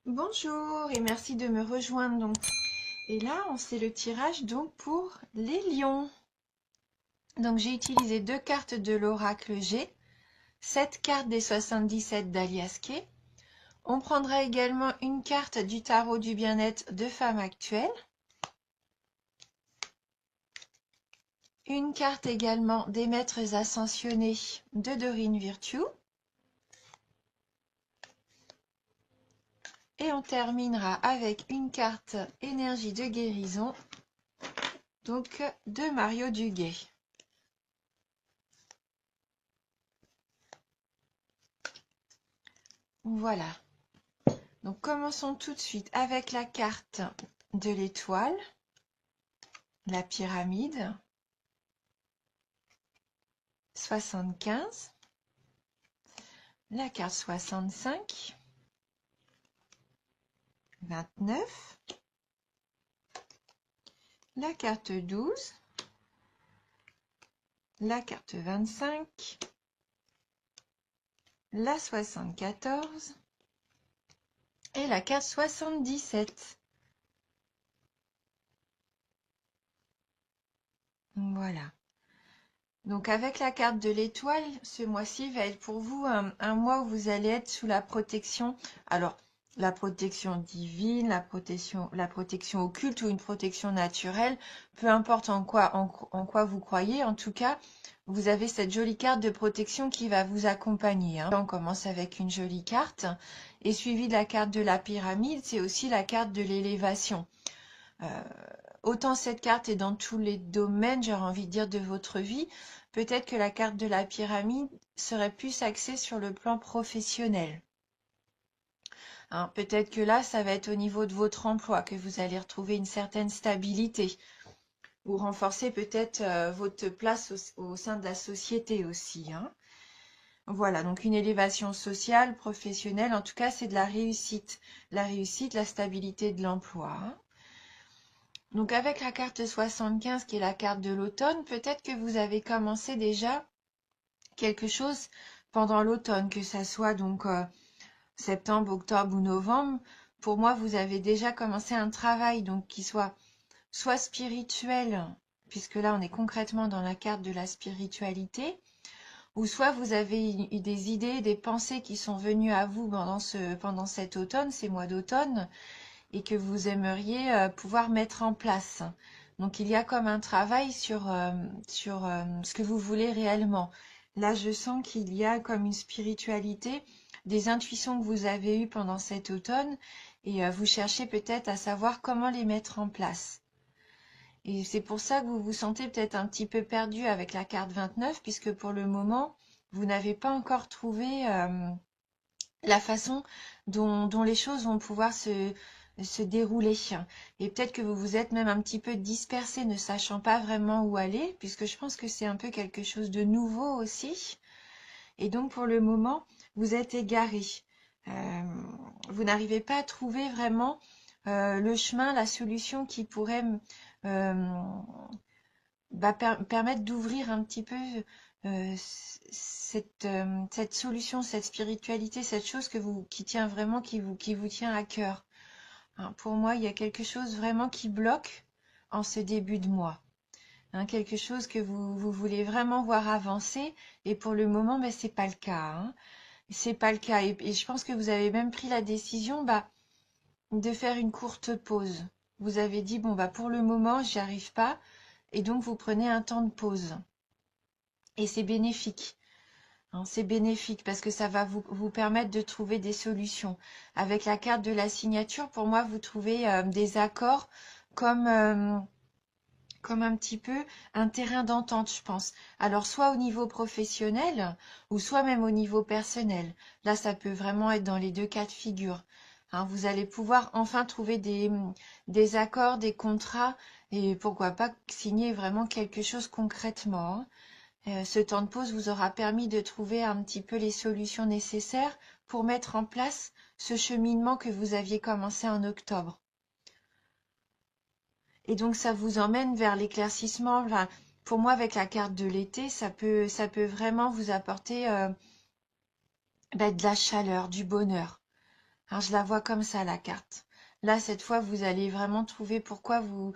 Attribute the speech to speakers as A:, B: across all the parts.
A: Bonjour et merci de me rejoindre donc. Et là, on sait le tirage donc pour les lions. Donc j'ai utilisé deux cartes de l'oracle G, 7 cartes des 77 d'Alias Kay. On prendra également une carte du tarot du bien-être de femme actuelle. Une carte également des maîtres ascensionnés de Doreen Virtue. Et on terminera avec une carte énergie de guérison, donc de Mario Duguay. Voilà. Donc commençons tout de suite avec la carte de l'étoile, la pyramide, 75, la carte 65, 29, la carte 12, la carte 25, la 74 et la carte 77. Voilà. Donc avec la carte de l'étoile, ce mois-ci va être pour vous un mois où vous allez être sous la protection. Alors, la protection divine, la protection occulte ou une protection naturelle, peu importe en quoi vous croyez. En tout cas, vous avez cette jolie carte de protection qui va vous accompagner, hein. On commence avec une jolie carte et suivi de la carte de la pyramide, c'est aussi la carte de l'élévation. Autant cette carte est dans tous les domaines, j'aurais envie de dire, de votre vie, peut-être que la carte de la pyramide serait plus axée sur le plan professionnel. Hein, peut-être que là, ça va être au niveau de votre emploi que vous allez retrouver une certaine stabilité ou renforcer peut-être votre place au sein de la société aussi, hein. Voilà, donc une élévation sociale, professionnelle, en tout cas, c'est de la réussite. La réussite, la stabilité de l'emploi, hein. Donc avec la carte 75 qui est la carte de l'automne, peut-être que vous avez commencé déjà quelque chose pendant l'automne, que ça soit donc septembre, octobre ou novembre. Pour moi, vous avez déjà commencé un travail donc qui soit spirituel, puisque là on est concrètement dans la carte de la spiritualité, ou soit vous avez eu des idées, des pensées qui sont venues à vous pendant cet automne, ces mois d'automne, et que vous aimeriez pouvoir mettre en place. Donc il y a comme un travail sur ce que vous voulez réellement. Là, je sens qu'il y a comme une spiritualité, des intuitions que vous avez eues pendant cet automne et vous cherchez peut-être à savoir comment les mettre en place. Et c'est pour ça que vous vous sentez peut-être un petit peu perdu avec la carte 29, puisque pour le moment, vous n'avez pas encore trouvé la façon dont les choses vont pouvoir se dérouler. Et peut-être que vous vous êtes même un petit peu dispersé, ne sachant pas vraiment où aller, puisque je pense que c'est un peu quelque chose de nouveau aussi. Et donc pour le moment, vous êtes égaré. Euh, vous n'arrivez pas à trouver vraiment le chemin, la solution qui pourrait euh, permettre d'ouvrir un petit peu cette solution, cette spiritualité, cette chose qui tient vraiment, qui vous tient à cœur. Hein, pour moi, il y a quelque chose vraiment qui bloque en ce début de mois. Hein, quelque chose que vous voulez vraiment voir avancer et pour le moment, ben, c'est pas le cas. Hein. C'est pas le cas et je pense que vous avez même pris la décision de faire une courte pause. Vous avez dit, bon, bah, pour le moment, j'y arrive pas et donc vous prenez un temps de pause. Et c'est bénéfique. Hein, c'est bénéfique parce que ça va vous permettre de trouver des solutions. Avec la carte de la signature, pour moi, vous trouvez des accords comme, euh, comme un petit peu un terrain d'entente, je pense. Alors, soit au niveau professionnel ou soit même au niveau personnel. Là, ça peut vraiment être dans les deux cas de figure. Hein, vous allez pouvoir enfin trouver des accords, des contrats et pourquoi pas signer vraiment quelque chose concrètement, hein. Ce temps de pause vous aura permis de trouver un petit peu les solutions nécessaires pour mettre en place ce cheminement que vous aviez commencé en octobre. Et donc ça vous emmène vers l'éclaircissement. Enfin, pour moi, avec la carte de l'été, ça peut vraiment vous apporter de la chaleur, du bonheur. Alors, je la vois comme ça, la carte. Là, cette fois, vous allez vraiment trouver pourquoi vous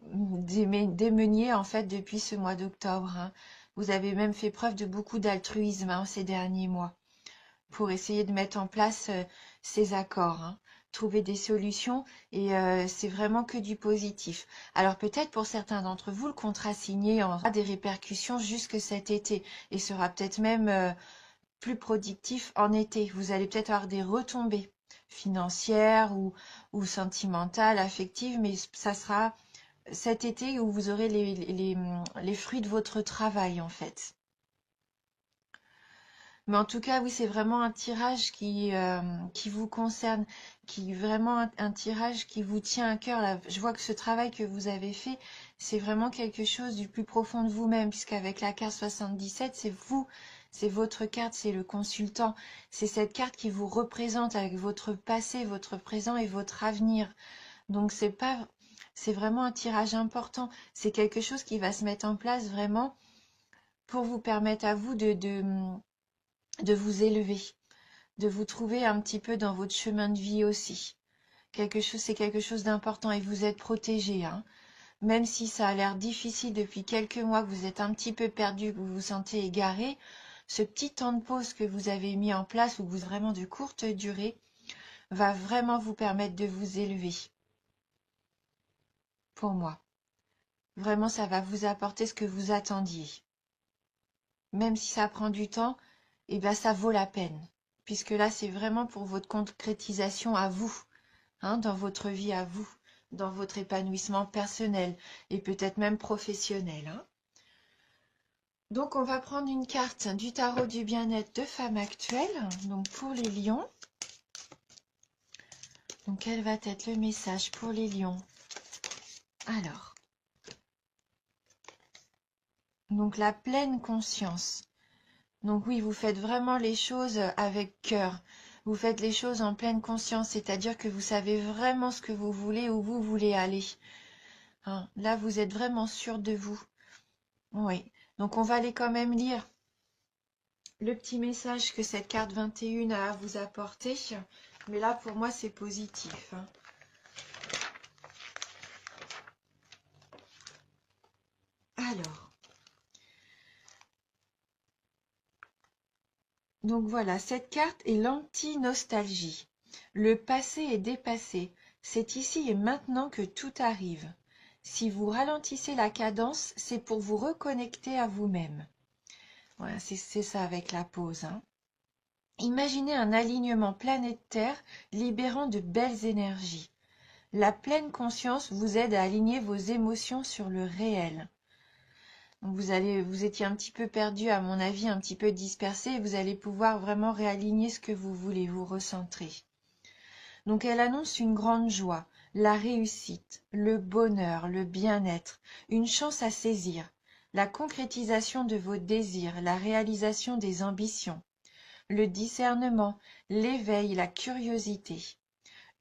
A: démeniez, en fait, depuis ce mois d'octobre, hein. Vous avez même fait preuve de beaucoup d'altruisme, hein, ces derniers mois pour essayer de mettre en place ces accords, hein. Trouver des solutions et c'est vraiment que du positif. Alors peut-être pour certains d'entre vous, le contrat signé aura des répercussions jusque cet été et sera peut-être même plus productif en été. Vous allez peut-être avoir des retombées financières ou sentimentales, affectives, mais ça sera cet été où vous aurez les fruits de votre travail en fait. Mais en tout cas, oui, c'est vraiment un tirage qui vous concerne, qui vraiment un tirage qui vous tient à cœur. Là, je vois que ce travail que vous avez fait, c'est vraiment quelque chose du plus profond de vous-même, puisqu'avec la carte 77, c'est vous, c'est votre carte, c'est le consultant. C'est cette carte qui vous représente avec votre passé, votre présent et votre avenir. Donc c'est vraiment un tirage important. C'est quelque chose qui va se mettre en place vraiment pour vous permettre à vous de vous élever, de vous trouver un petit peu dans votre chemin de vie aussi. C'est quelque chose d'important et vous êtes protégé, hein. Même si ça a l'air difficile depuis quelques mois, que vous êtes un petit peu perdu, que vous vous sentez égaré, ce petit temps de pause que vous avez mis en place, ou vous vraiment de courte durée, va vraiment vous permettre de vous élever. Pour moi. Vraiment, ça va vous apporter ce que vous attendiez. Même si ça prend du temps, eh ben ça vaut la peine. Puisque là, c'est vraiment pour votre concrétisation à vous, hein, dans votre vie à vous, dans votre épanouissement personnel et peut-être même professionnel, hein. Donc, on va prendre une carte du tarot du bien-être de femme actuelle, donc pour les lions. Donc, quel va être le message pour les lions? Alors, donc la pleine conscience. Donc oui, vous faites vraiment les choses avec cœur. Vous faites les choses en pleine conscience, c'est-à-dire que vous savez vraiment ce que vous voulez, où vous voulez aller, hein. Là, vous êtes vraiment sûr de vous. Oui. Donc, on va aller quand même lire le petit message que cette carte 21 a à vous apporter. Mais là, pour moi, c'est positif, hein. Alors, donc voilà, cette carte est l'anti-nostalgie. Le passé est dépassé. C'est ici et maintenant que tout arrive. Si vous ralentissez la cadence, c'est pour vous reconnecter à vous-même. Voilà, c'est ça avec la pause, hein. Imaginez un alignement planétaire libérant de belles énergies. La pleine conscience vous aide à aligner vos émotions sur le réel. Donc vous étiez un petit peu perdu, à mon avis, un petit peu dispersé, et vous allez pouvoir vraiment réaligner ce que vous voulez, vous recentrer. Donc elle annonce une grande joie, la réussite, le bonheur, le bien-être, une chance à saisir, la concrétisation de vos désirs, la réalisation des ambitions, le discernement, l'éveil, la curiosité.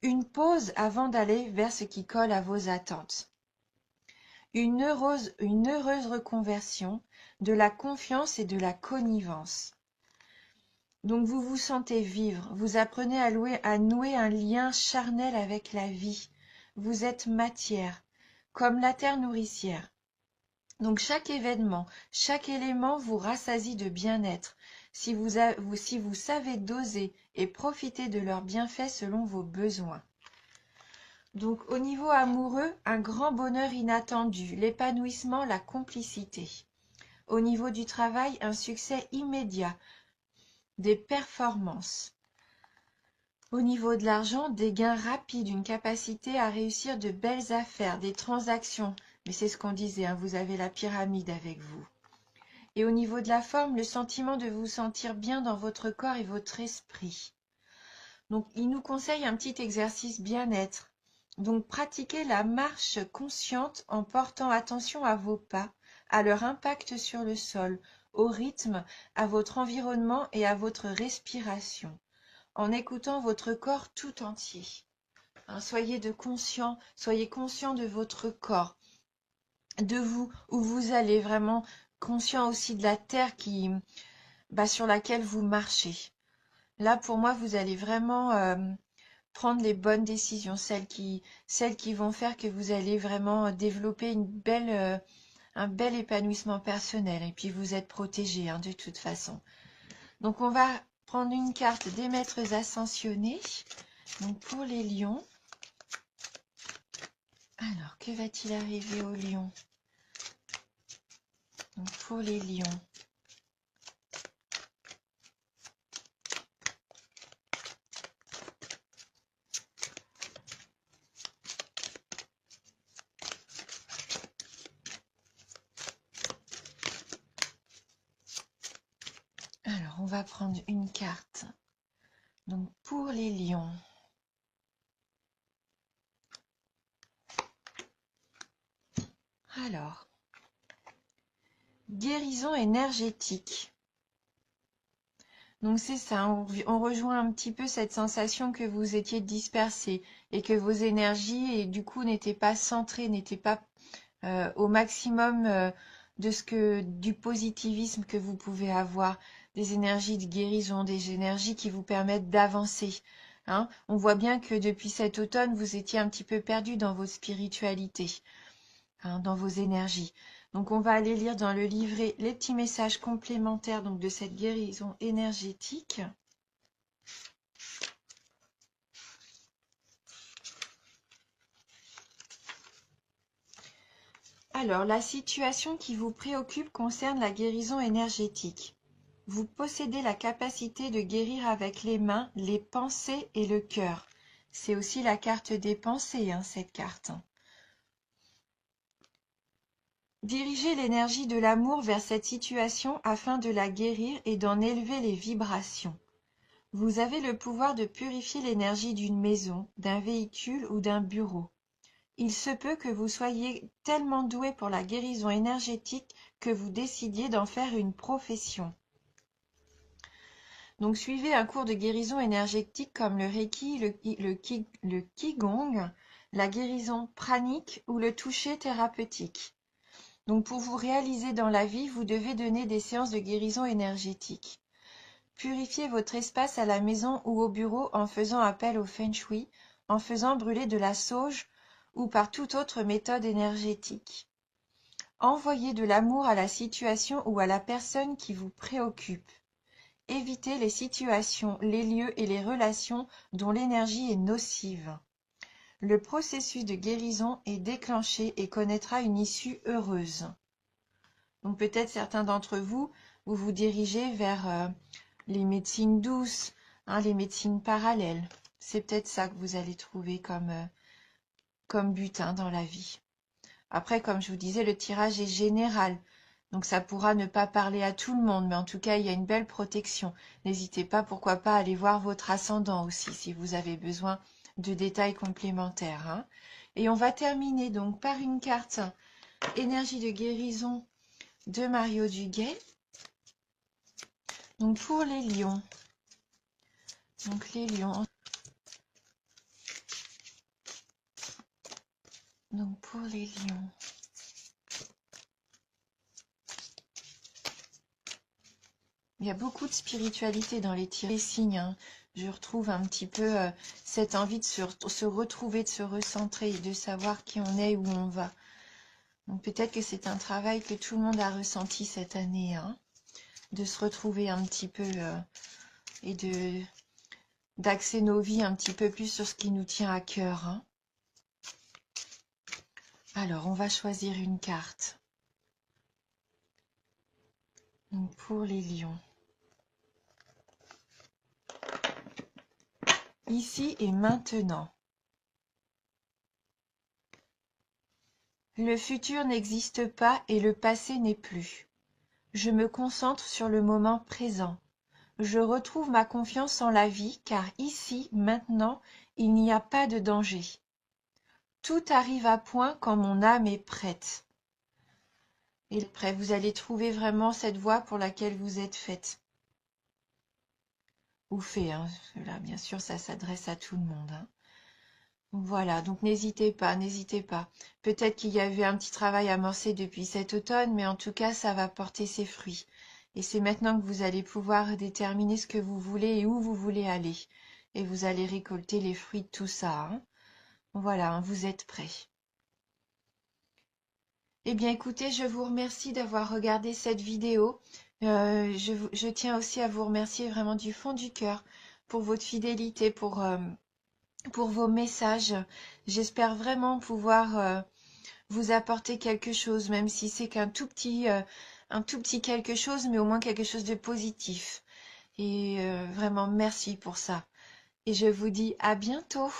A: Une pause avant d'aller vers ce qui colle à vos attentes. Une heureuse reconversion, de la confiance et de la connivence. Donc vous vous sentez vivre, vous apprenez à nouer un lien charnel avec la vie. Vous êtes matière, comme la terre nourricière. Donc chaque événement, chaque élément vous rassasie de bien-être, si vous savez doser et profiter de leurs bienfaits selon vos besoins. Donc au niveau amoureux, un grand bonheur inattendu, l'épanouissement, la complicité. Au niveau du travail, un succès immédiat, des performances. Au niveau de l'argent, des gains rapides, une capacité à réussir de belles affaires, des transactions. Mais c'est ce qu'on disait, hein, vous avez la pyramide avec vous. Et au niveau de la forme, le sentiment de vous sentir bien dans votre corps et votre esprit. Donc, il nous conseille un petit exercice bien-être. Donc, pratiquez la marche consciente en portant attention à vos pas, à leur impact sur le sol, au rythme, à votre environnement et à votre respiration, en écoutant votre corps tout entier. Hein, soyez conscient de votre corps, de vous, où vous allez, vraiment conscient aussi de la terre sur laquelle vous marchez. Là, pour moi, vous allez vraiment prendre les bonnes décisions, celles qui vont faire que vous allez vraiment développer un bel épanouissement personnel. Et puis, vous êtes protégé, hein, de toute façon. Donc, on va prendre une carte des maîtres ascensionnés. Donc, pour les lions. Alors, que va-t-il arriver aux lions? Donc, pour les lions. Alors, on va prendre une carte. Donc, pour les lions. Alors, guérison énergétique. Donc c'est ça, on rejoint un petit peu cette sensation que vous étiez dispersé et que vos énergies et du coup n'étaient pas centrées, n'étaient pas au maximum du positivisme que vous pouvez avoir, des énergies de guérison, des énergies qui vous permettent d'avancer. Hein. On voit bien que depuis cet automne, vous étiez un petit peu perdu dans votre spiritualité, hein, dans vos énergies. Donc on va aller lire dans le livret les petits messages complémentaires donc, de cette guérison énergétique. Alors, la situation qui vous préoccupe concerne la guérison énergétique. Vous possédez la capacité de guérir avec les mains, les pensées et le cœur. C'est aussi la carte des pensées, hein, cette carte. Dirigez l'énergie de l'amour vers cette situation afin de la guérir et d'en élever les vibrations. Vous avez le pouvoir de purifier l'énergie d'une maison, d'un véhicule ou d'un bureau. Il se peut que vous soyez tellement doué pour la guérison énergétique que vous décidiez d'en faire une profession. Donc suivez un cours de guérison énergétique comme le Reiki, le Qigong, la guérison pranique ou le toucher thérapeutique. Donc pour vous réaliser dans la vie, vous devez donner des séances de guérison énergétique. Purifiez votre espace à la maison ou au bureau en faisant appel au Feng Shui, en faisant brûler de la sauge ou par toute autre méthode énergétique. Envoyez de l'amour à la situation ou à la personne qui vous préoccupe. Évitez les situations, les lieux et les relations dont l'énergie est nocive. Le processus de guérison est déclenché et connaîtra une issue heureuse. Donc peut-être certains d'entre vous, vous vous dirigez vers les médecines douces, hein, les médecines parallèles. C'est peut-être ça que vous allez trouver comme but, hein, dans la vie. Après, comme je vous disais, le tirage est général. Donc ça pourra ne pas parler à tout le monde, mais en tout cas, il y a une belle protection. N'hésitez pas, pourquoi pas, à aller voir votre ascendant aussi, si vous avez besoin de détails complémentaires. Hein. Et on va terminer donc par une carte énergie de guérison de Mario Duguay. Donc pour les lions. Donc les lions. Donc pour les lions. Il y a beaucoup de spiritualité dans les signes. Hein. Je retrouve un petit peu cette envie de se retrouver, de se recentrer et de savoir qui on est, où on va. Donc peut-être que c'est un travail que tout le monde a ressenti cette année, hein, de se retrouver un petit peu et d'axer nos vies un petit peu plus sur ce qui nous tient à cœur. Hein. Alors, on va choisir une carte. Donc pour les lions. Ici et maintenant. Le futur n'existe pas et le passé n'est plus. Je me concentre sur le moment présent. Je retrouve ma confiance en la vie car ici, maintenant, il n'y a pas de danger. Tout arrive à point quand mon âme est prête. Et après, vous allez trouver vraiment cette voie pour laquelle vous êtes faite. Ou fait, hein. Là, bien sûr, ça s'adresse à tout le monde. Hein. Voilà, donc n'hésitez pas, n'hésitez pas. Peut-être qu'il y avait un petit travail amorcé depuis cet automne, mais en tout cas, ça va porter ses fruits. Et c'est maintenant que vous allez pouvoir déterminer ce que vous voulez et où vous voulez aller. Et vous allez récolter les fruits de tout ça, hein. Voilà, hein, vous êtes prêts. Eh bien, écoutez, je vous remercie d'avoir regardé cette vidéo. Je tiens aussi à vous remercier vraiment du fond du cœur pour votre fidélité, pour vos messages. J'espère vraiment pouvoir vous apporter quelque chose, même si c'est qu'un un tout petit quelque chose, mais au moins quelque chose de positif. Et vraiment, merci pour ça. Et je vous dis à bientôt.